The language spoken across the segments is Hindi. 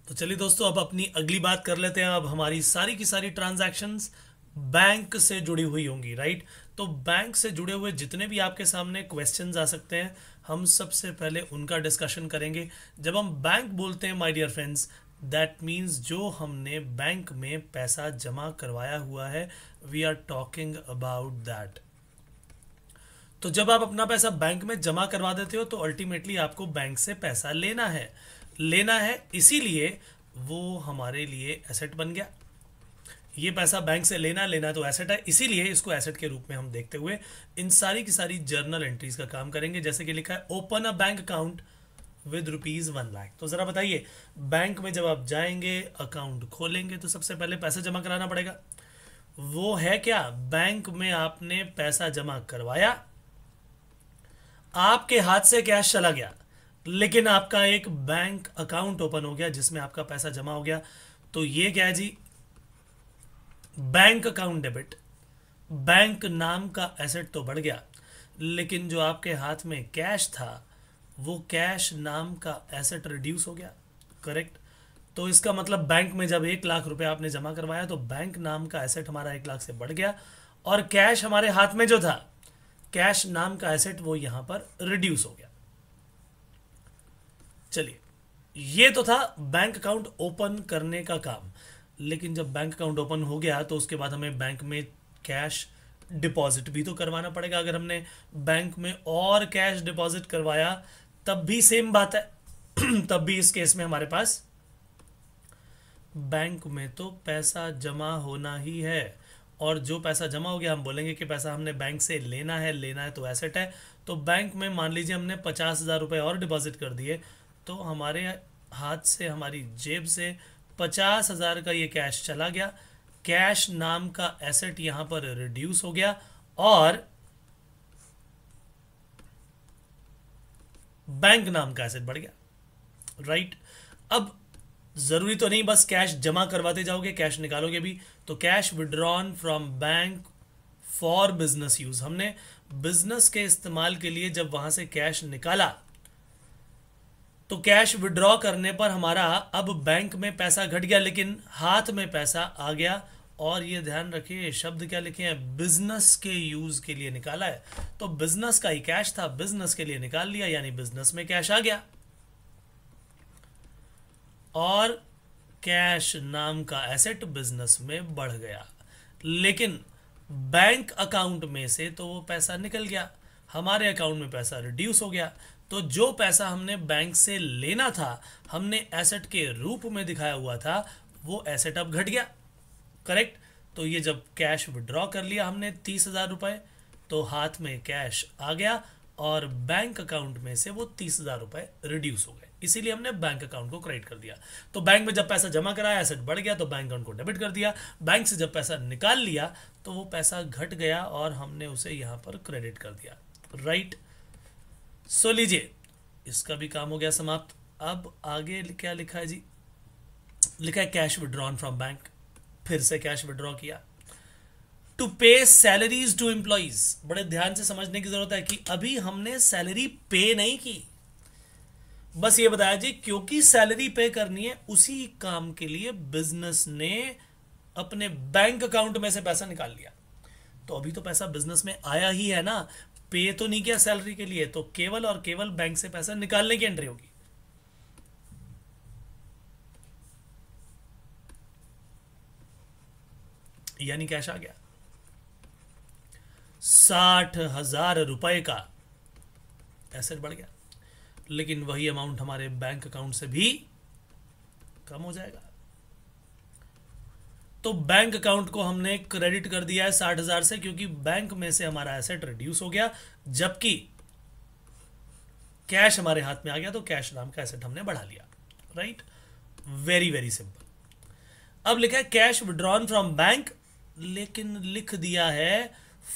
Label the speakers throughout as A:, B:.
A: तो चलिए दोस्तों, अब अपनी अगली बात कर लेते हैं। अब हमारी सारी की सारी ट्रांजैक्शंस बैंक से जुड़ी हुई होंगी, राइट। तो बैंक से जुड़े हुए जितने भी आपके सामने क्वेश्चंस आ सकते हैं, हम सबसे पहले उनका डिस्कशन करेंगे। जब हम बैंक बोलते हैं my dear friends, that means जो हमने बैंक में पैसा जमा करवाया हुआ है, we are talking about that. तो जब आप अपना पैसा बैंक में जमा करवा देते हो तो अल्टीमेटली आपको बैंक से पैसा लेना है इसीलिए वो हमारे लिए एसेट बन गया। ये पैसा बैंक से लेना तो एसेट है, इसीलिए इसको एसेट के रूप में हम देखते हुए इन सारी की सारी जर्नल एंट्रीज का काम करेंगे। जैसे कि लिखा है open a bank account with ₹1 lakh. तो ज़रा बताइए, बैंक में जब आप जाएंगे अकाउंट खोलेंगे तो सबसे पहले पैसा जमा कराना पड़ेगा। वो है क्या? बैंक में आपने पैसा जमा करवाया, आपके हाथ से कैश चला गया, लेकिन आपका एक बैंक अकाउंट ओपन हो गया जिसमें आपका पैसा जमा हो गया। तो ये क्या है जी? Bank account debit. बैंक नाम का एसेट तो बढ़ गया, लेकिन जो आपके हाथ में कैश था वो कैश नाम का एसेट रिड्यूस हो गया। करेक्ट। तो इसका मतलब बैंक में जब 1 लाख रुपए आपने जमा करवाया तो बैंक नाम का एसेट हमारा 1 लाख से बढ़ गया, और कैश हमारे हाथ में जो था, कैश नाम का एसेट, वो यहां पर रिड्यूस हो गया। चलिए, ये तो था बैंक अकाउंट ओपन करने का काम। लेकिन जब बैंक अकाउंट ओपन हो गया तो उसके बाद हमें बैंक में कैश डिपॉजिट भी तो करवाना पड़ेगा। अगर हमने बैंक में और कैश डिपॉजिट करवाया तब भी सेम बात है। तब भी इस केस में हमारे पास बैंक में तो पैसा जमा होना ही है, और जो पैसा जमा हो गया हम बोलेंगे कि पैसा हमने बैंक से लेना है तो एसेट है। तो बैंक में मान लीजिए हमने 50,000 रुपये और डिपॉजिट कर दिए, तो हमारे हाथ से, हमारी जेब से 50,000 का ये कैश चला गया। कैश नाम का एसेट यहां पर रिड्यूस हो गया और बैंक नाम का एसेट बढ़ गया, राइट। अब जरूरी तो नहीं बस कैश जमा करवाते जाओगे, कैश निकालोगे भी। तो cash withdrawn from bank for business use, हमने बिजनेस के इस्तेमाल के लिए जब वहां से कैश निकाला तो कैश विड्रॉ करने पर हमारा अब बैंक में पैसा घट गया, लेकिन हाथ में पैसा आ गया। और ये ध्यान रखिए, शब्द क्या लिखे हैं? बिजनेस के यूज के लिए निकाला है। तो बिजनेस का ही कैश था, बिजनेस के लिए निकाल लिया, यानी बिजनेस में कैश आ गया। और कैश नाम का एसेट बिजनेस में बढ़ गया, लेकिन बैंक अकाउंट में से तो वो पैसा निकल गया, हमारे अकाउंट में पैसा रिड्यूस हो गया। तो जो पैसा हमने बैंक से लेना था, हमने एसेट के रूप में दिखाया हुआ था, वो एसेट अब घट गया। करेक्ट। तो ये जब कैश विड्रॉ कर लिया हमने 30,000 रुपये, तो हाथ में कैश आ गया और बैंक अकाउंट में से वो 30,000 रुपये रिड्यूस हो गए, इसीलिए हमने बैंक अकाउंट को क्रेडिट कर दिया। तो बैंक में जब पैसा जमा कराया, एसेट बढ़ गया, तो बैंक अकाउंट को डेबिट कर दिया। बैंक से जब पैसा निकाल लिया तो वो पैसा घट गया और हमने उसे यहां पर क्रेडिट कर दिया, राइट। सो लीजिए, इसका भी काम हो गया समाप्त। अब आगे क्या लिखा है जी? लिखा है कैश विड्रॉन फ्रॉम बैंक। फिर से कैश विड्रॉ किया टू पे सैलरीज टू एम्प्लॉइज। बड़े ध्यान से समझने की जरूरत है कि अभी हमने सैलरी पे नहीं की, बस ये बताया जी क्योंकि सैलरी पे करनी है, उसी काम के लिए बिजनेस ने अपने बैंक अकाउंट में से पैसा निकाल लिया। तो अभी तो पैसा बिजनेस में आया ही है ना, पे तो नहीं किया सैलरी के लिए, तो केवल और केवल बैंक से पैसा निकालने की एंट्री होगी। यानी कैश आ गया 60,000 रुपए का एसेट बढ़ गया, लेकिन वही अमाउंट हमारे बैंक अकाउंट से भी कम हो जाएगा। तो बैंक अकाउंट को हमने क्रेडिट कर दिया है 60,000 से, क्योंकि बैंक में से हमारा एसेट रिड्यूस हो गया, जबकि कैश हमारे हाथ में आ गया, तो कैश नाम का एसेट हमने बढ़ा लिया, राइट। Very very simple. अब लिखा है कैश विड्रॉन फ्रॉम बैंक, लेकिन लिख दिया है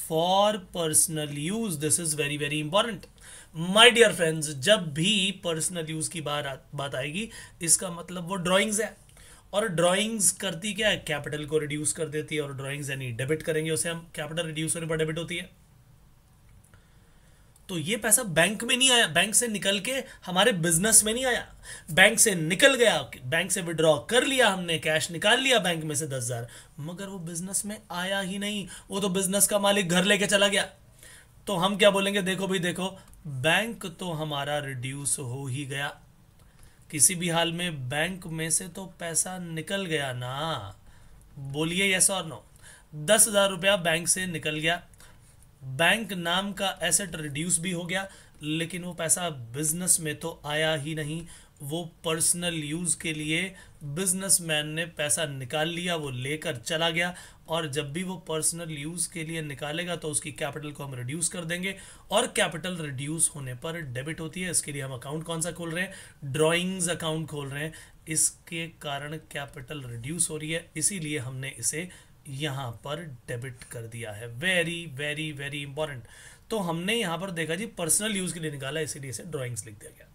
A: for personal use. This is very very important my dear friends. जब भी पर्सनल यूज की बात आएगी, इसका मतलब वो ड्राइंग्स है, और ड्राइंग्स करती क्या है? कैपिटल को रिड्यूस कर देती है, और ड्राइंग्स यानी डेबिट करेंगे उसे हम, कैपिटल रिड्यूस होने पर डेबिट होती है। तो ये पैसा बैंक में नहीं आया, बैंक से निकल के हमारे बिजनेस में नहीं आया, बैंक से निकल गया, बैंक से विड्रॉ कर लिया हमने, कैश निकाल लिया बैंक में से 10,000, मगर वो बिजनेस में आया ही नहीं, वो तो बिजनेस का मालिक घर लेके चला गया। तो हम क्या बोलेंगे, देखो भाई देखो, बैंक तो हमारा रिड्यूस हो ही गया, किसी भी हाल में बैंक में से तो पैसा निकल गया ना, बोलिए यस और नो। 10,000 रुपया बैंक से निकल गया, बैंक नाम का एसेट रिड्यूस भी हो गया, लेकिन वो पैसा बिजनेस में तो आया ही नहीं, वो पर्सनल यूज के लिए बिजनेसमैन ने पैसा निकाल लिया, वो लेकर चला गया, और जब भी वो पर्सनल यूज के लिए निकालेगा तो उसकी कैपिटल को हम रिड्यूस कर देंगे, और कैपिटल रिड्यूस होने पर डेबिट होती है। इसके लिए हम अकाउंट कौन सा खोल रहे हैं, ड्रॉइंग्स अकाउंट खोल रहे हैं, इसके कारण कैपिटल रिड्यूस हो रही है, इसीलिए हमने इसे यहाँ पर डेबिट कर दिया है। Very very very important. तो हमने यहाँ पर देखा जी पर्सनल यूज के लिए निकाला, इसीलिए इसे ड्राइंग्स लिख दिया गया।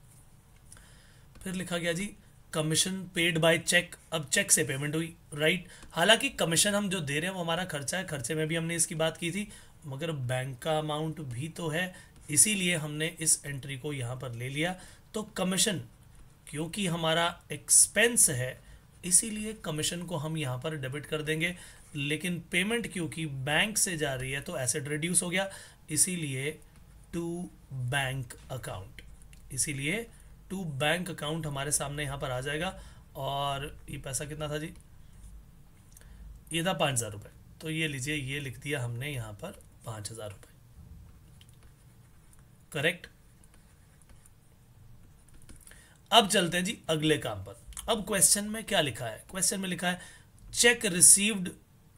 A: फिर लिखा गया जी कमीशन पेड बाय चेक, अब चेक से पेमेंट हुई, राइट। हालांकि कमीशन हम जो दे रहे हैं वो हमारा खर्चा है, खर्चे में भी हमने इसकी बात की थी, मगर बैंक का अमाउंट भी तो है, इसीलिए हमने इस एंट्री को यहाँ पर ले लिया। तो कमीशन क्योंकि हमारा एक्सपेंस है, इसीलिए कमीशन को हम यहाँ पर डेबिट कर देंगे, लेकिन पेमेंट क्योंकि बैंक से जा रही है तो एसेट रिड्यूस हो गया, इसीलिए टू बैंक अकाउंट, इसीलिए टू बैंक अकाउंट हमारे सामने यहाँ पर आ जाएगा। और ये पैसा कितना था जी, ये था 5,000 रुपये, तो ये लीजिए, ये लिख दिया हमने यहाँ पर 5,000 रुपये, करेक्ट। अब चलते हैं जी अगले काम पर। अब क्वेश्चन में क्या लिखा है, क्वेश्चन में लिखा है check received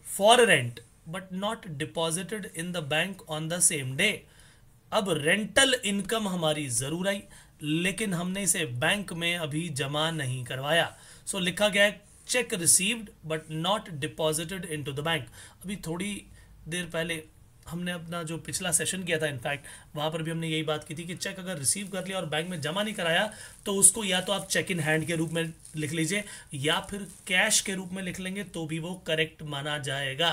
A: for rent but not deposited in the bank on the same day. अब रेंटल इनकम हमारी जरूर आई, लेकिन हमने इसे बैंक में अभी जमा नहीं करवाया। सो लिखा गया है check received but not deposited into the bank. अभी थोड़ी देर पहले हमने अपना जो पिछला सेशन किया था, इनफैक्ट वहाँ पर भी हमने यही बात की थी कि चेक अगर रिसीव कर लिया और बैंक में जमा नहीं कराया तो उसको या तो आप चेक इन हैंड के रूप में लिख लीजिए या फिर कैश के रूप में लिख लेंगे, तो भी वो करेक्ट माना जाएगा,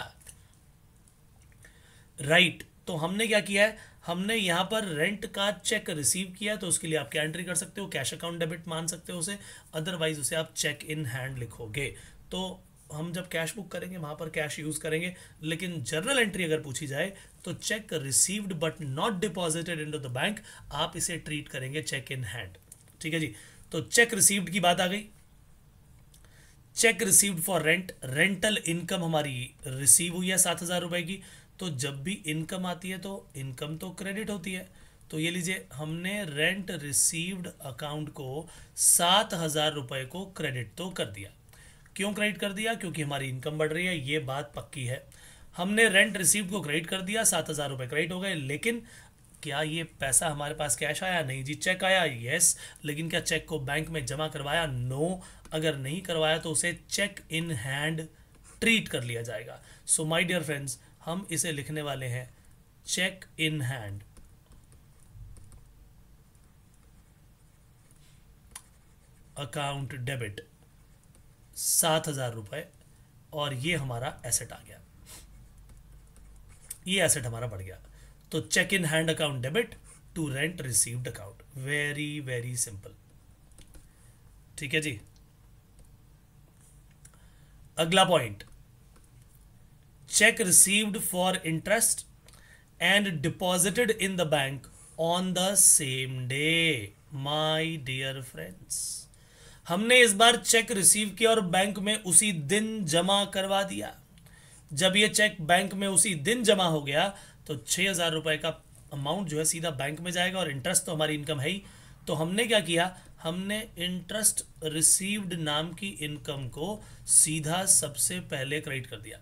A: राइट। तो हमने क्या किया है, हमने यहाँ पर रेंट का चेक रिसीव किया, तो उसके लिए आप क्या एंट्री कर सकते हो, कैश अकाउंट डेबिट मान सकते हो उसे, अदरवाइज उसे आप चेक इन हैंड लिखोगे। तो हम जब कैश बुक करेंगे वहाँ पर कैश यूज़ करेंगे, लेकिन जर्नल एंट्री अगर पूछी जाए तो check received but not deposited into the bank, आप इसे ट्रीट करेंगे चेक इन हैंड, ठीक है जी। तो चेक रिसीव्ड की बात आ गई, check received for rent, rental income हमारी रिसीव हुई है 7,000 रुपये की, तो जब भी इनकम आती है तो इनकम तो क्रेडिट होती है, तो ये लीजिए हमने रेंट रिसीव्ड अकाउंट को 7,000 रुपये को क्रेडिट तो कर दिया। क्यों क्रेडिट कर दिया, क्योंकि हमारी इनकम बढ़ रही है, ये बात पक्की है। हमने रेंट रिसीव्ड को क्रेडिट कर दिया, 7,000 रुपये क्रेडिट हो गए, लेकिन क्या ये पैसा हमारे पास कैश आया, नहीं जी। चेक आया, यस, लेकिन क्या चेक को बैंक में जमा करवाया, नो। अगर नहीं करवाया तो उसे चेक इन हैंड ट्रीट कर लिया जाएगा। सो माय डियर फ्रेंड्स, हम इसे लिखने वाले हैं cheque in hand, account debit 7,000 रुपये, और ये हमारा एसेट आ गया, ये एसेट हमारा बढ़ गया। तो cheque in hand account debit to rent received account, very very simple, ठीक है जी। अगला point, cheque received for interest and deposited in the bank on the same day. My dear friends, हमने इस बार चेक रिसीव किया और बैंक में उसी दिन जमा करवा दिया। जब ये चेक बैंक में उसी दिन जमा हो गया तो 6,000 रुपये का अमाउंट जो है सीधा बैंक में जाएगा, और इंटरेस्ट तो हमारी इनकम है ही। तो हमने क्या किया, हमने इंटरेस्ट रिसीव्ड नाम की इनकम को सीधा सबसे पहले क्रेडिट कर दिया।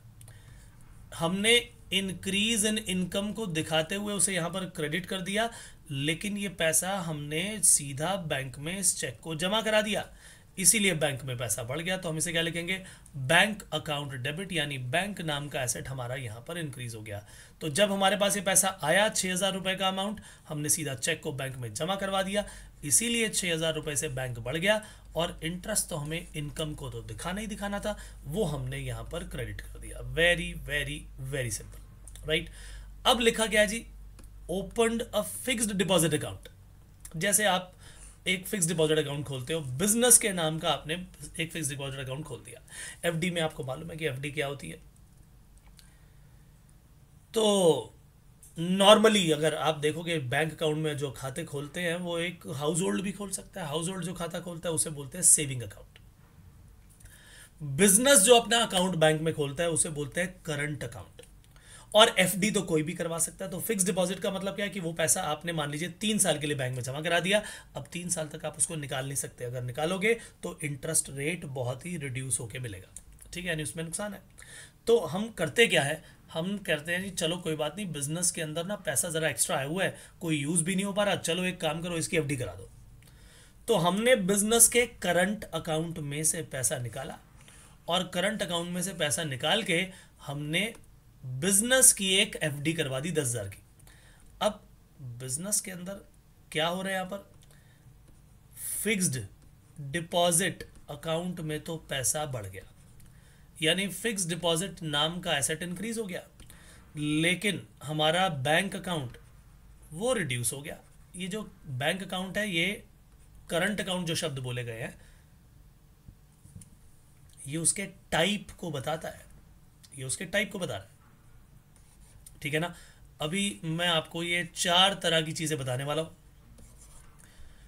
A: हमने इंक्रीज इन इनकम को दिखाते हुए उसे यहाँ पर क्रेडिट कर दिया, लेकिन ये पैसा हमने सीधा बैंक में इस चेक को जमा करा दिया, इसीलिए बैंक में पैसा बढ़ गया। तो हम इसे क्या लिखेंगे, बैंक अकाउंट डेबिट, यानी बैंक नाम का एसेट हमारा यहाँ पर इंक्रीज हो गया। तो जब हमारे पास ये पैसा आया 6,000 रुपये का अमाउंट, हमने सीधा चेक को बैंक में जमा करवा दिया, इसीलिए 6,000 रुपये से बैंक बढ़ गया, और इंटरेस्ट तो हमें इनकम को तो दिखाना ही दिखाना था, वो हमने यहाँ पर क्रेडिट कर दिया। Very very very simple, right. अब लिखा गया जी opened a fixed deposit account. जैसे आप एक फिक्स डिपॉजिट अकाउंट खोलते हो, बिजनेस के नाम का आपने एक फिक्स डिपॉजिट अकाउंट खोल दिया। एफडी में आपको मालूम है कि एफडी क्या होती है। तो नॉर्मली अगर आप देखोगे बैंक अकाउंट में जो खाते खोलते हैं वो एक हाउस होल्ड भी खोल सकता है। हाउस होल्ड जो खाता खोलता है उसे बोलते हैं सेविंग अकाउंट। बिजनेस जो अपना अकाउंट बैंक में खोलता है उसे बोलते हैं करंट अकाउंट। और एफडी तो कोई भी करवा सकता है। तो फिक्स डिपॉजिट का मतलब क्या है कि वो पैसा आपने मान लीजिए 3 साल के लिए बैंक में जमा करा दिया, अब 3 साल तक आप उसको निकाल नहीं सकते। अगर निकालोगे तो इंटरेस्ट रेट बहुत ही रिड्यूस होकर मिलेगा, ठीक है, यानी उसमें नुकसान है। तो हम करते क्या है, हम कहते हैं जी चलो कोई बात नहीं, बिजनेस के अंदर ना पैसा ज़रा एक्स्ट्रा आया हुआ है, कोई यूज़ भी नहीं हो पा रहा, चलो एक काम करो इसकी एफडी करा दो। तो हमने बिजनेस के करंट अकाउंट में से पैसा निकाला, और करंट अकाउंट में से पैसा निकाल के हमने बिजनेस की एक एफडी करवा दी 10,000 की। अब बिजनेस के अंदर क्या हो रहा है, यहाँ पर फिक्स्ड डिपॉजिट अकाउंट में तो पैसा बढ़ गया, यानी फिक्स्ड डिपॉजिट नाम का एसेट इंक्रीज हो गया, लेकिन हमारा बैंक अकाउंट वो रिड्यूस हो गया। ये जो बैंक अकाउंट है, ये करंट अकाउंट जो शब्द बोले गए हैं, ये उसके टाइप को बताता है, ये उसके टाइप को बता रहा है, ठीक है ना। अभी मैं आपको ये 4 तरह की चीजें बताने वाला हूं।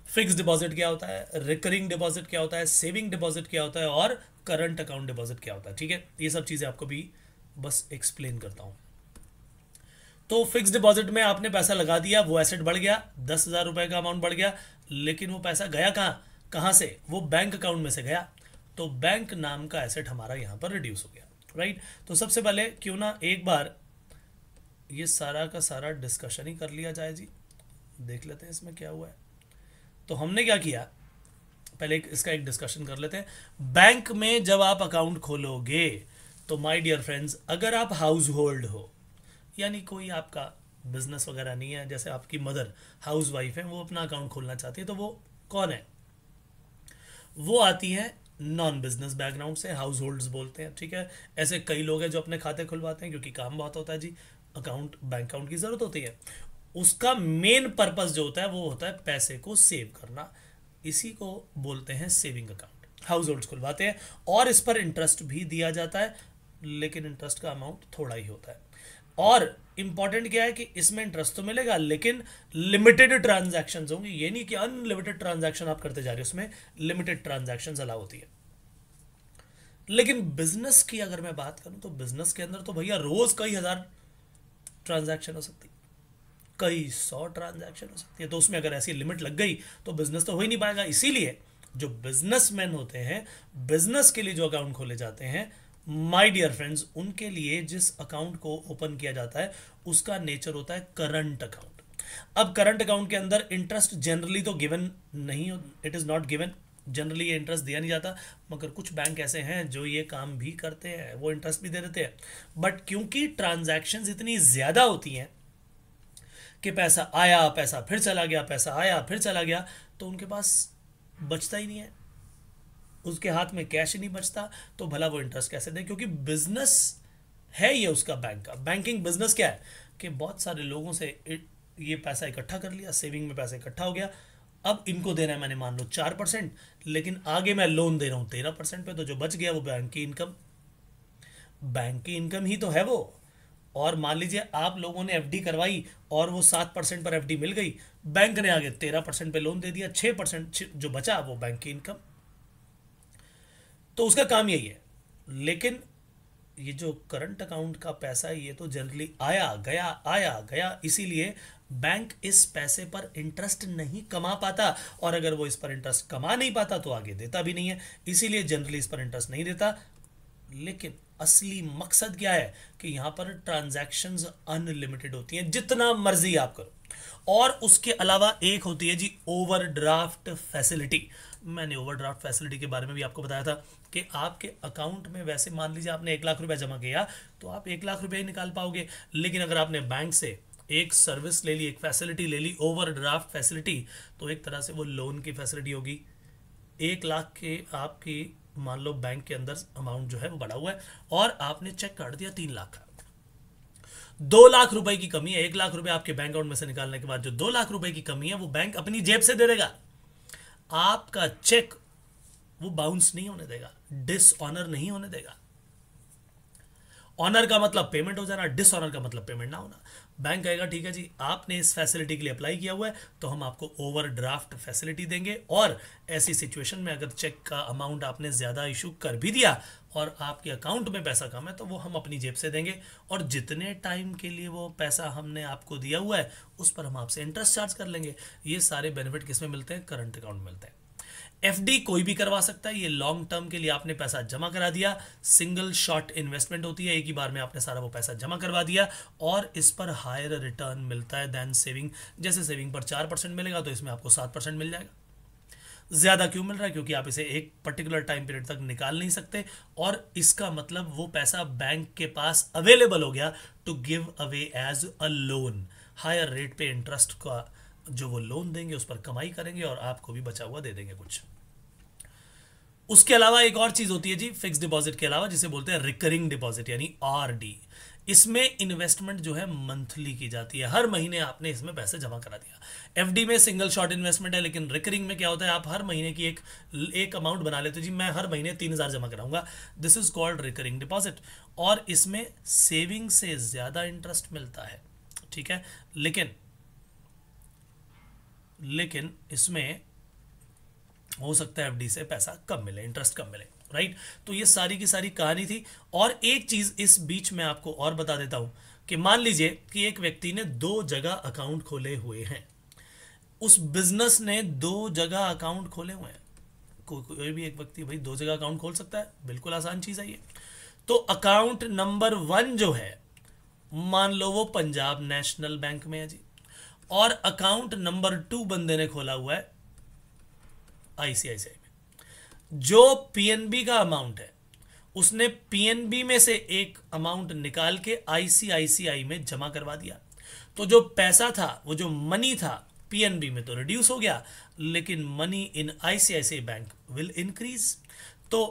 A: फिक्स डिपॉजिट क्या होता है, रिकरिंग डिपॉजिट क्या होता है, सेविंग डिपॉजिट क्या होता है, और करंट अकाउंट डिपॉजिट क्या होता है, ठीक है। ये सब चीजें आपको भी बस एक्सप्लेन करता हूं। तो फिक्स डिपॉजिट में आपने पैसा लगा दिया, वो एसेट बढ़ गया, 10,000 रुपए का अमाउंट बढ़ गया, लेकिन वो पैसा गया कहां से, वो बैंक अकाउंट में से गया। तो बैंक नाम का एसेट हमारा यहां पर रिड्यूस हो गया, राइट। तो सबसे पहले क्यों ना एक बार ये सारा का सारा डिस्कशन ही कर लिया जाए जी, देख लेते हैं इसमें क्या हुआ है। तो हमने क्या किया, पहले इसका एक डिस्कशन कर लेते हैं। बैंक में जब आप अकाउंट खोलोगे तो माय डियर फ्रेंड्स, अगर आप हाउस होल्ड हो, यानी कोई आपका बिजनेस वगैरह नहीं है, जैसे आपकी मदर हाउस वाइफ है, वो अपना अकाउंट खोलना चाहती है, तो वो कौन है, वो आती है नॉन बिजनेस बैकग्राउंड से, हाउस होल्ड्स बोलते हैं, ठीक है। ऐसे कई लोग हैं जो अपने खाते खुलवाते हैं क्योंकि काम बहुत होता है जी, अकाउंट बैंक अकाउंट की ज़रूरत होती है। उसका मेन पर्पस जो होता है वो होता है पैसे को सेव करना, इसी को बोलते हैं सेविंग अकाउंट। हाउस होल्ड्स खुलवाते हैं और इस पर इंटरेस्ट भी दिया जाता है, लेकिन इंटरेस्ट का अमाउंट थोड़ा ही होता है। और इंपॉर्टेंट क्या है कि इसमें इंटरेस्ट तो मिलेगा, लेकिन लिमिटेड ट्रांजैक्शंस होंगी। ये नहीं कि अनलिमिटेड ट्रांजैक्शन आप करते जा रहे हो, उसमें लिमिटेड ट्रांजैक्शंस अलाउ होती है। लेकिन बिजनेस की अगर मैं बात करूं तो बिजनेस के अंदर तो भैया रोज कई हजार ट्रांजैक्शन हो सकती, कई 100 ट्रांजैक्शन हो सकती है। तो उसमें अगर ऐसी लिमिट लग गई तो बिजनेस तो हो ही नहीं पाएगा। इसीलिए जो बिजनेसमैन होते हैं, बिजनेस के लिए जो अकाउंट खोले जाते हैं, माय डियर फ्रेंड्स, उनके लिए जिस अकाउंट को ओपन किया जाता है उसका नेचर होता है करंट अकाउंट। अब करंट अकाउंट के अंदर इंटरेस्ट जनरली तो गिवन नहीं, it is not given, generally ये इंटरेस्ट दिया नहीं जाता। मगर कुछ बैंक ऐसे हैं जो ये काम भी करते हैं, वो इंटरेस्ट भी दे देते हैं। बट क्योंकि ट्रांजैक्शंस इतनी ज्यादा होती हैं कि पैसा आया, पैसा फिर चला गया, पैसा आया फिर चला गया, तो उनके पास बचता ही नहीं है, उसके हाथ में कैश ही नहीं बचता, तो भला वो इंटरेस्ट कैसे दे। क्योंकि बिजनेस है ये उसका, बैंक का बैंकिंग बिजनेस क्या है कि बहुत सारे लोगों से ये पैसा इकट्ठा कर लिया, सेविंग में पैसा इकट्ठा हो गया, अब इनको देना है मैंने मान लो 4%, लेकिन आगे मैं लोन दे रहा हूं 13% पे, तो जो बच गया वो बैंक की इनकम, बैंक की इनकम ही तो है वो। और मान लीजिए आप लोगों ने एफडी करवाई और वो 7% पर एफडी मिल गई, बैंक ने आगे 13% पे लोन दे दिया, 6% जो बचा वो बैंक की इनकम। तो उसका काम यही है। लेकिन ये जो करंट अकाउंट का पैसा है ये तो जनरली आया गया, इसीलिए बैंक इस पैसे पर इंटरेस्ट नहीं कमा पाता, और अगर वो इस पर इंटरेस्ट कमा नहीं पाता तो आगे देता भी नहीं है, इसीलिए जनरली इस पर इंटरेस्ट नहीं देता। लेकिन असली मकसद क्या है कि यहां पर ट्रांजैक्शंस अनलिमिटेड होती हैं, जितना मर्जी आप करो। और उसके अलावा एक होती है जी ओवरड्राफ्ट फैसिलिटी। मैंने ओवरड्राफ्ट फैसिलिटी के बारे में भी आपको बताया था कि आपके अकाउंट में वैसे मान लीजिए आपने 1 लाख रुपया जमा किया तो आप 1 लाख रुपया ही निकाल पाओगे, लेकिन अगर आपने बैंक से एक सर्विस ले ली, एक फैसिलिटी ले ली, ओवरड्राफ्ट फैसिलिटी, तो एक तरह से वो लोन की फैसिलिटी होगी। 1 लाख के आपकी मान लो बैंक के अंदर अमाउंट जो है वो बढ़ा हुआ है और आपने चेक काट दिया 3 लाख का, 2 लाख रुपए की कमी है, 1 लाख रुपए आपके बैंक अकाउंट में से निकालने के बाद जो 2 लाख रुपए की कमी है वो बैंक अपनी जेब से दे देगा। आपका चेक वो बाउंस नहीं होने देगा, डिसऑनर नहीं होने देगा। ऑनर का मतलब पेमेंट हो जाना, डिसऑनर का मतलब पेमेंट ना होना। बैंक कहेगा ठीक है जी, आपने इस फैसिलिटी के लिए अप्लाई किया हुआ है तो हम आपको ओवरड्राफ्ट फैसिलिटी देंगे, और ऐसी सिचुएशन में अगर चेक का अमाउंट आपने ज़्यादा इशू कर भी दिया और आपके अकाउंट में पैसा कम है तो वो हम अपनी जेब से देंगे, और जितने टाइम के लिए वो पैसा हमने आपको दिया हुआ है उस पर हम आपसे इंटरेस्ट चार्ज कर लेंगे। ये सारे बेनिफिट किसमें मिलते हैं? करंट अकाउंट में मिलते हैं। एफडी कोई भी करवा सकता है, ये लॉन्ग टर्म के लिए आपने पैसा जमा करा दिया, सिंगल शॉट इन्वेस्टमेंट होती है, एक ही बार में आपने सारा वो पैसा जमा करवा दिया और इस पर हायर रिटर्न मिलता है देन सेविंग। जैसे सेविंग पर 4% मिलेगा तो इसमें आपको 7% मिल जाएगा। ज्यादा क्यों मिल रहा है? क्योंकि आप इसे एक पर्टिकुलर टाइम पीरियड तक निकाल नहीं सकते, और इसका मतलब वो पैसा बैंक के पास अवेलेबल हो गया to give away as a loan. Higher rate पे इंटरेस्ट का जो वो लोन देंगे उस पर कमाई करेंगे और आपको भी बचा हुआ दे देंगे कुछ। उसके अलावा एक और चीज होती है जी, फिक्स डिपॉजिट के अलावा, जिसे बोलते हैं रिकरिंग डिपॉजिट यानी आरडी। इसमें इन्वेस्टमेंट जो है मंथली की जाती है, हर महीने आपने इसमें पैसे जमा करा दिया। एफडी में सिंगल शॉट इन्वेस्टमेंट है, लेकिन रिकरिंग में क्या होता है, आप हर महीने की एक अमाउंट बना लेते हो जी, मैं हर महीने 3,000 जमा कराऊंगा, this is called recurring deposit, और इसमें सेविंग से ज्यादा इंटरेस्ट मिलता है। ठीक है, लेकिन इसमें हो सकता है एफडी से पैसा कम मिले, इंटरेस्ट कम मिले, राइट। तो ये सारी की सारी कहानी थी। और एक चीज इस बीच में आपको और बता देता हूं कि मान लीजिए कि एक व्यक्ति ने 2 जगह अकाउंट खोले हुए हैं, उस बिजनेस ने 2 जगह अकाउंट खोले हुए हैं। कोई भी एक व्यक्ति भाई 2 जगह अकाउंट खोल सकता है, बिल्कुल आसान चीज है ये। तो अकाउंट नंबर 1 जो है, मान लो वो पंजाब नेशनल बैंक में है जी, और अकाउंट नंबर 2 बंदे ने खोला हुआ है आईसीआईसीआई में। जो पीएनबी का अमाउंट है उसने पीएनबी में से एक अमाउंट निकाल के आईसीआईसीआई में जमा करवा दिया, तो जो पैसा था, वो जो मनी था पीएनबी में तो रिड्यूस हो गया, लेकिन money in ICICI bank will increase. तो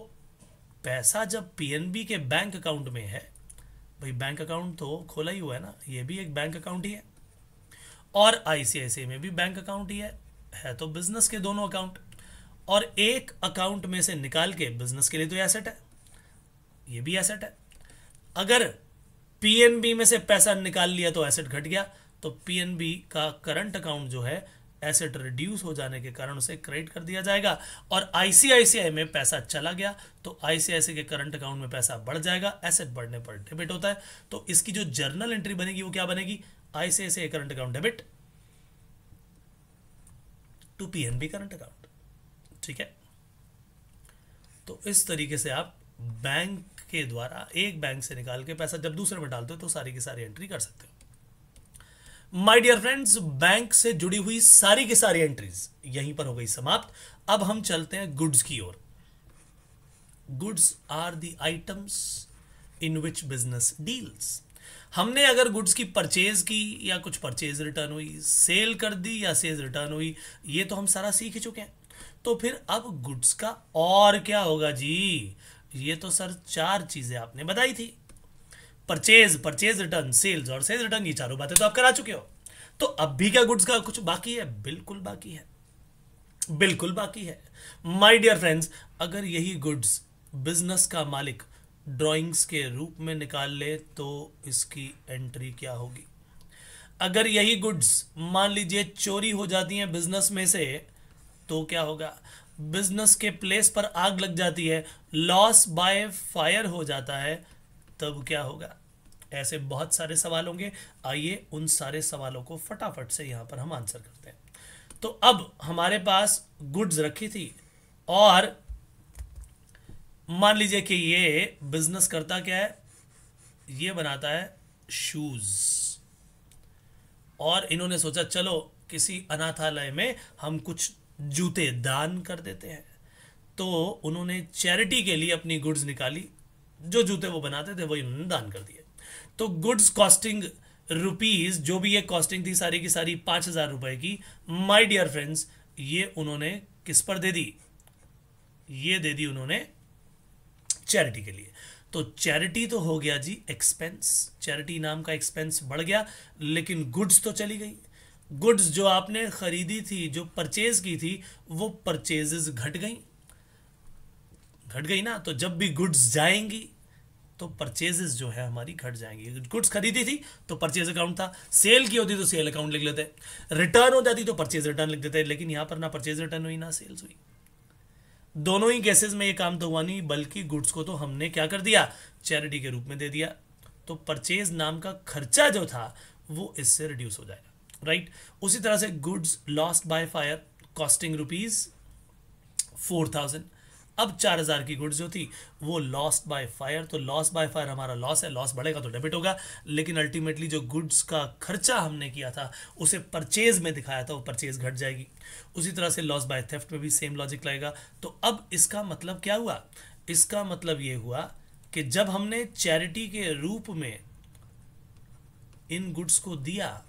A: पैसा जब पीएनबी के बैंक अकाउंट में है, भाई बैंक अकाउंट तो खोला ही हुआ है ना, ये भी एक बैंक अकाउंट ही है, और आईसीआईसीआई में भी बैंक अकाउंट ही है तो बिजनेस के दोनों अकाउंट, और एक अकाउंट में से निकाल के बिजनेस के लिए तो एसेट है, ये भी एसेट है। अगर पीएनबी में से पैसा निकाल लिया तो एसेट घट गया, तो पीएनबी का करंट अकाउंट जो है एसेट रिड्यूस हो जाने के कारण उसे क्रेडिट कर दिया जाएगा, और आईसीआईसीआई में पैसा चला गया तो आईसीआईसीआई के करंट अकाउंट में पैसा बढ़ जाएगा, एसेट बढ़ने पर डेबिट होता है। तो इसकी जो जर्नल एंट्री बनेगी वो क्या बनेगी? ICICI current account debit to PNB current account. ठीक है, तो इस तरीके से आप बैंक के द्वारा एक बैंक से निकाल के पैसा जब दूसरे में डालते हो तो सारी की सारी एंट्री कर सकते हो। माय डियर फ्रेंड्स, बैंक से जुड़ी हुई सारी की सारी एंट्रीज यहीं पर हो गई समाप्त। अब हम चलते हैं गुड्स की ओर। Goods are the items in which business deals. हमने अगर गुड्स की परचेज की या कुछ परचेज रिटर्न हुई, सेल कर दी या सेल्स रिटर्न हुई, ये तो हम सारा सीख ही चुके हैं। तो फिर अब गुड्स का और क्या होगा जी? ये तो सर 4 चीजें आपने बताई थी, परचेज, परचेज रिटर्न, सेल्स और सेल्स रिटर्न, ये चारों बातें तो आप करा चुके हो। तो अब भी क्या गुड्स का कुछ बाकी है? बिल्कुल बाकी है, बिल्कुल बाकी है। माय डियर फ्रेंड्स, अगर यही गुड्स बिजनेस का मालिक ड्राइंग्स के रूप में निकाल ले तो इसकी एंट्री क्या होगी? अगर यही गुड्स मान लीजिए चोरी हो जाती हैं बिजनेस में से तो क्या होगा? बिजनेस के प्लेस पर आग लग जाती है, लॉस बाय फायर हो जाता है, तब क्या होगा? ऐसे बहुत सारे सवाल होंगे, आइए उन सारे सवालों को फटाफट से यहां पर हम आंसर करते हैं। तो अब हमारे पास गुड्स रखी थी, और मान लीजिए कि ये बिजनेस करता क्या है? ये बनाता है शूज, और इन्होंने सोचा चलो किसी अनाथालय में हम कुछ जूते दान कर देते हैं, तो उन्होंने चैरिटी के लिए अपनी गुड्स निकाली, जो जूते वो बनाते थे वही उन्होंने दान कर दिए। तो गुड्स कॉस्टिंग रुपीज, जो भी ये कॉस्टिंग थी सारी की सारी 5,000 रुपए की, माय डियर फ्रेंड्स, ये उन्होंने किस पर दे दी? ये दे दी उन्होंने चैरिटी के लिए। तो चैरिटी तो हो गया जी एक्सपेंस, चैरिटी नाम का एक्सपेंस बढ़ गया, लेकिन गुड्स तो चली गई। गुड्स जो आपने खरीदी थी, जो परचेज की थी, वो परचेजेस घट गई, घट गई ना। तो जब भी गुड्स जाएंगी तो परचेजेस जो है हमारी घट जाएंगी। गुड्स खरीदी थी तो परचेज अकाउंट था, सेल की होती तो सेल अकाउंट लिख लेते, रिटर्न हो जाती तो परचेज रिटर्न लिख देते, लेकिन यहां पर ना परचेज रिटर्न हुई ना सेल्स हुई। दोनों ही केसेस में ये काम तो हुआ नहीं, बल्कि गुड्स को तो हमने क्या कर दिया, चैरिटी के रूप में दे दिया। तो परचेज नाम का खर्चा जो था वो इससे रिड्यूस हो जाएगा, राइट। उसी तरह से goods lost by fire costing ₹4,000। अब 4,000 की गुड्स जो थी वो लॉस्ट बाय फायर, तो लॉस बाय फायर हमारा लॉस है, लॉस बढ़ेगा तो डेबिट होगा, लेकिन अल्टीमेटली जो गुड्स का खर्चा हमने किया था उसे परचेज में दिखाया था, वो परचेज घट जाएगी। उसी तरह से लॉस बाय थेफ्ट में भी सेम लॉजिक लगेगा। तो अब इसका मतलब क्या हुआ, इसका मतलब ये हुआ कि जब हमने चैरिटी के रूप में इन गुड्स को दिया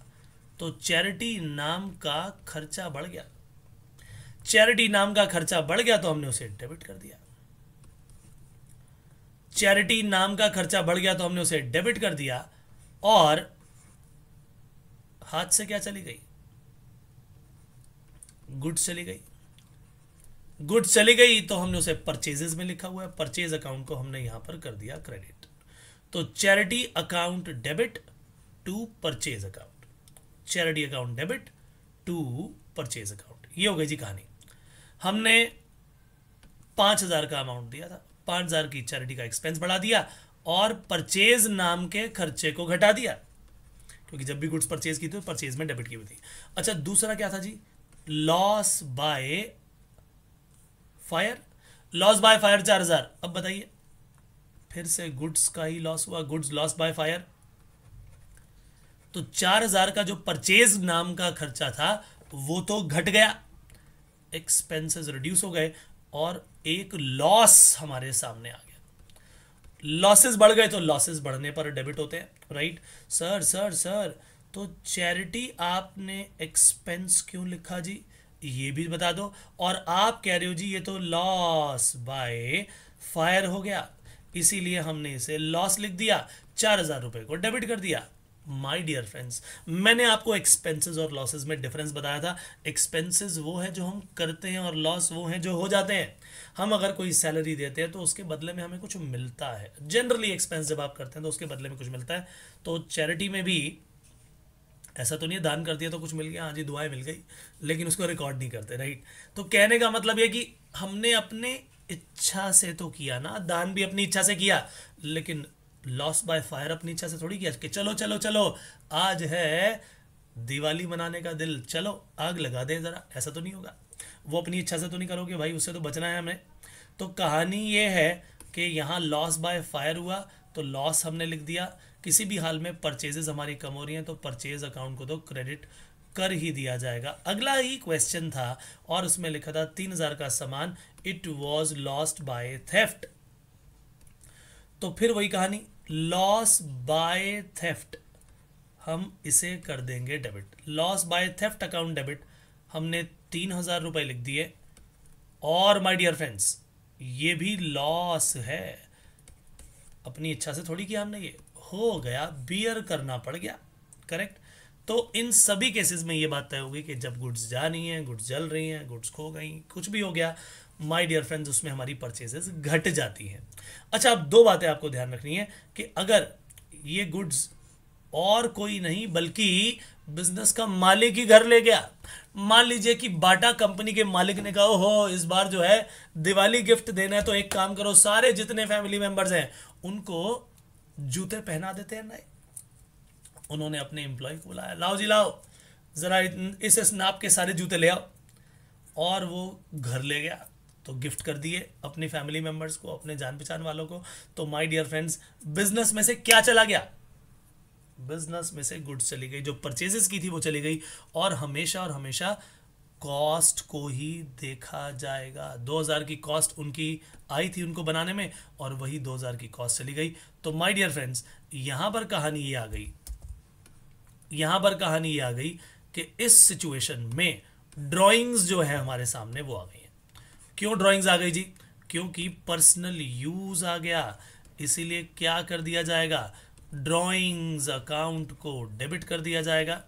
A: तो चैरिटी नाम का खर्चा बढ़ गया, चैरिटी नाम का खर्चा बढ़ गया तो हमने उसे डेबिट कर दिया, चैरिटी नाम का खर्चा बढ़ गया तो हमने उसे डेबिट कर दिया, और हाथ से क्या चली गई, गुड्स चली गई। गुड्स चली गई तो हमने उसे परचेजेस में लिखा हुआ है, परचेज अकाउंट को हमने यहां पर कर दिया क्रेडिट। तो charity account debit to purchase account, charity account debit to purchase account, ये हो गई जी कहानी। हमने 5,000 का अमाउंट दिया था, 5,000 की चैरिटी का एक्सपेंस बढ़ा दिया और परचेज नाम के खर्चे को घटा दिया, क्योंकि जब भी गुड्स परचेज की थी तो परचेज में डेबिट की हुई थी। अच्छा, दूसरा क्या था जी, loss by fire, loss by fire 4,000। अब बताइए, फिर से गुड्स का ही लॉस हुआ, गुड्स लॉस बाय फायर। तो 4,000 का जो परचेज नाम का खर्चा था वो तो घट गया, एक्सपेंसेस रिड्यूस हो गए और एक लॉस हमारे सामने आ गया। लॉसेस बढ़ गए तो लॉसेस बढ़ने पर डेबिट होते हैं, राइट। सर सर सर, तो चैरिटी आपने एक्सपेंस क्यों लिखा जी, ये भी बता दो। और आप कह रहे हो जी ये तो लॉस बाय फायर हो गया, इसीलिए हमने इसे लॉस लिख दिया, 4,000 रुपए को डेबिट कर दिया। माय डियर फ्रेंड्स, मैंने आपको एक्सपेंसेस और लॉसेस में डिफरेंस बताया था। एक्सपेंसेस वो है जो हम करते हैं और लॉस वो हैं जो हो जाते हैं। हम अगर कोई सैलरी देते हैं तो उसके बदले में हमें कुछ मिलता है, जनरली एक्सपेंस जब आप करते हैं तो उसके बदले में कुछ मिलता है। तो चैरिटी में भी ऐसा तो नहीं है दान कर दिया तो कुछ मिल गया, हाँ जी दुआएं मिल गई, लेकिन उसको रिकॉर्ड नहीं करते, राइट। तो कहने का मतलब ये कि हमने अपने इच्छा से तो किया ना, दान भी अपनी इच्छा से किया, लेकिन लॉस बाय फायर अपनी इच्छा से थोड़ी किया कि चलो चलो चलो आज है दिवाली मनाने का दिल, चलो आग लगा दे जरा, ऐसा तो नहीं होगा। वो अपनी इच्छा से तो नहीं करोगे भाई, उससे तो बचना है हमें। तो कहानी ये है कि यहाँ लॉस बाय फायर हुआ तो लॉस हमने लिख दिया, किसी भी हाल में परचेजेस हमारी कम हो रही हैं तो परचेज अकाउंट को तो क्रेडिट कर ही दिया जाएगा। अगला ही क्वेश्चन था और उसमें लिखा था 3,000 का सामान, it was lost by theft. तो फिर वही कहानी, लॉस बाय थेफ्ट हम इसे कर देंगे debit, loss by theft account debit. हमने 3,000 रुपए लिख दिए और माय डियर फ्रेंड्स ये भी लॉस है, अपनी इच्छा से थोड़ी किया हमने, ये हो गया, बियर करना पड़ गया, करेक्ट। तो इन सभी केसेस में ये बात तय होगी कि जब गुड्स जा रही हैं, गुड्स जल रही हैं, गुड्स खो गई, कुछ भी हो गया, माय डियर फ्रेंड्स उसमें हमारी परचेजेस घट जाती हैं। अच्छा, अब दो बातें आपको ध्यान रखनी है कि अगर ये गुड्स और कोई नहीं बल्कि बिजनेस का मालिक ही घर ले गया, मान लीजिए कि बाटा कंपनी के मालिक ने कहा हो इस बार जो है दिवाली गिफ्ट देना है तो एक काम करो, सारे जितने फैमिली मेंबर्स हैं उनको जूते पहना देते हैं नए। उन्होंने अपने एम्प्लॉय को बुलाया, लाओ जी लाओ जरा इस नाप के सारे जूते ले आओ, और वो घर ले गया तो गिफ्ट कर दिए अपनी फैमिली मेंबर्स को, अपने जान पहचान वालों को। तो माय डियर फ्रेंड्स बिजनेस में से क्या चला गया, बिजनेस में से गुड्स चली गई, जो परचेजेस की थी वो चली गई, और हमेशा कॉस्ट को ही देखा जाएगा। 2,000 की कॉस्ट उनकी आई थी उनको बनाने में, और वही 2,000 की कॉस्ट चली गई। तो माय डियर फ्रेंड्स यहां पर कहानी ये आ गई, यहां पर कहानी ये आ गई कि इस सिचुएशन में ड्राइंग्स जो है हमारे सामने वो आ गई हैं। क्यों ड्राइंग्स आ गई जी, क्योंकि पर्सनल यूज आ गया। इसीलिए क्या कर दिया जाएगा, ड्रॉइंग्स अकाउंट को डेबिट कर दिया जाएगा।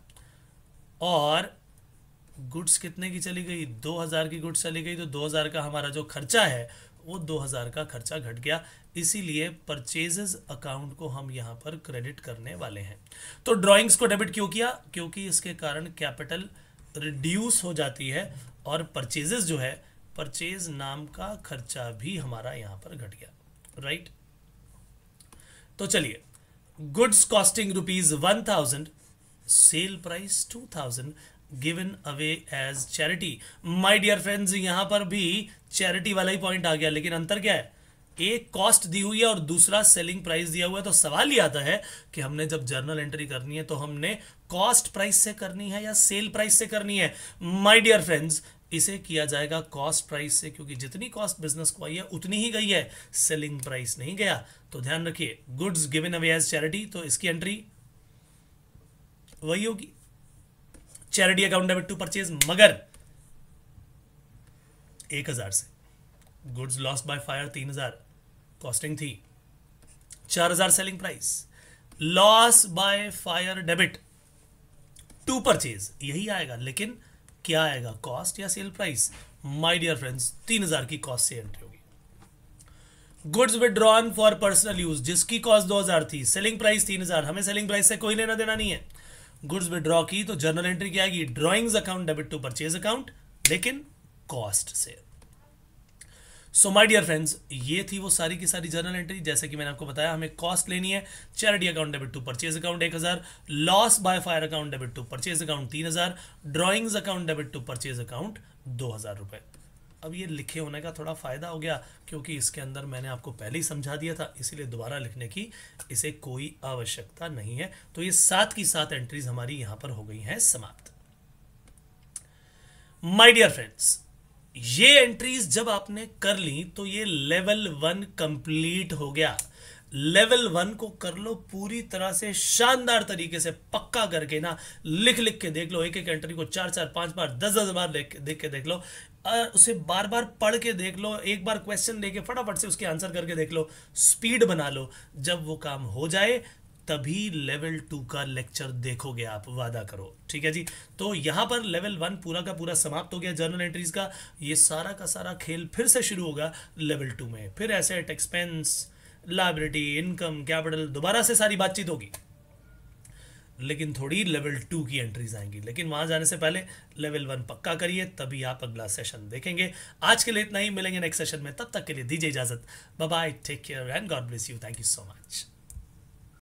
A: और गुड्स कितने की चली गई, 2000 की गुड्स चली गई, तो 2000 का हमारा जो खर्चा है वो 2000 का खर्चा घट गया। इसीलिए परचेजेस अकाउंट को हम यहाँ पर क्रेडिट करने वाले हैं। तो ड्राइंग्स को डेबिट क्यों किया, क्योंकि इसके कारण कैपिटल रिड्यूस हो जाती है और परचेजेस जो है, परचेज नाम का खर्चा भी हमारा यहाँ पर घट गया, राइट। तो चलिए, goods costing ₹1000, sale price 2000, given away as charity. My dear friends, यहां पर भी चैरिटी वाला ही पॉइंट आ गया, लेकिन अंतर क्या है, एक कॉस्ट दी हुई है और दूसरा सेलिंग प्राइस दिया हुआ है। तो सवाल ये आता है कि हमने जब जर्नल एंट्री करनी है तो हमने कॉस्ट प्राइस से करनी है या सेल प्राइस से करनी है। माय डियर फ्रेंड्स, इसे किया जाएगा कॉस्ट प्राइस से, क्योंकि जितनी कॉस्ट बिजनेस को आई है उतनी ही गई है, सेलिंग प्राइस नहीं गया। तो ध्यान रखिए, goods given away as charity, तो इसकी एंट्री वही होगी, charity account debit to purchase, मगर 1000 से। Goods lost by fire 3000 costing थी, 4000 selling price, loss by fire debit to purchase, यही आएगा। लेकिन क्या आएगा, कॉस्ट या sale price? My dear friends, 3000 की कॉस्ट से एंट्री होगी। Goods withdrawn for personal use, जिसकी कॉस्ट 2000 थी, सेलिंग प्राइस 3000, हमें सेलिंग प्राइस से कोई लेना देना नहीं है। गुड्स विड्रॉ की तो जर्नल एंट्री क्या आएगी, drawings account debit to purchase account, लेकिन कॉस्ट से। सो माय डियर फ्रेंड्स, ये थी वो सारी की सारी जर्नल एंट्री। जैसे कि मैंने आपको बताया, हमें कॉस्ट लेनी है, charity account debit to purchase account 1000, loss by fire account debit to purchase account 3000, drawings account debit to purchase account 2000 रुपए। अब ये लिखे होने का थोड़ा फायदा हो गया, क्योंकि इसके अंदर मैंने आपको पहले ही समझा दिया था, इसीलिए दोबारा लिखने की इसे कोई आवश्यकता नहीं है। तो ये 7 की 7 एंट्रीज हमारी यहां पर हो गई हैं समाप्त। माय डियर फ्रेंड्स, ये एंट्रीज जब आपने कर ली तो ये लेवल 1 कंप्लीट हो गया। लेवल 1 को कर लो पूरी तरह से शानदार तरीके से, पक्का करके ना, लिख लिख के देख लो, एक एक एंट्री को 4-4, 5 बार, 10-10 बार देख के देख लो, उसे बार बार पढ़ के देख लो, एक बार क्वेश्चन लेके फटाफट से उसके आंसर करके देख लो, स्पीड बना लो। जब वो काम हो जाए तभी लेवल 2 का लेक्चर देखोगे आप, वादा करो, ठीक है जी। तो यहां पर लेवल 1 पूरा का पूरा समाप्त हो गया जर्नल एंट्रीज का। ये सारा का सारा खेल फिर से शुरू होगा लेवल 2 में, फिर asset, expense, liability, income, capital, दोबारा से सारी बातचीत होगी, लेकिन थोड़ी लेवल 2 की एंट्रीज आएंगी। लेकिन वहां जाने से पहले लेवल 1 पक्का करिए, तभी आप अगला सेशन देखेंगे। आज के लिए इतना ही, मिलेंगे नेक्स्ट सेशन में, तब तक के लिए दीजिए इजाजत, bye bye, take care and God bless you, thank you so much.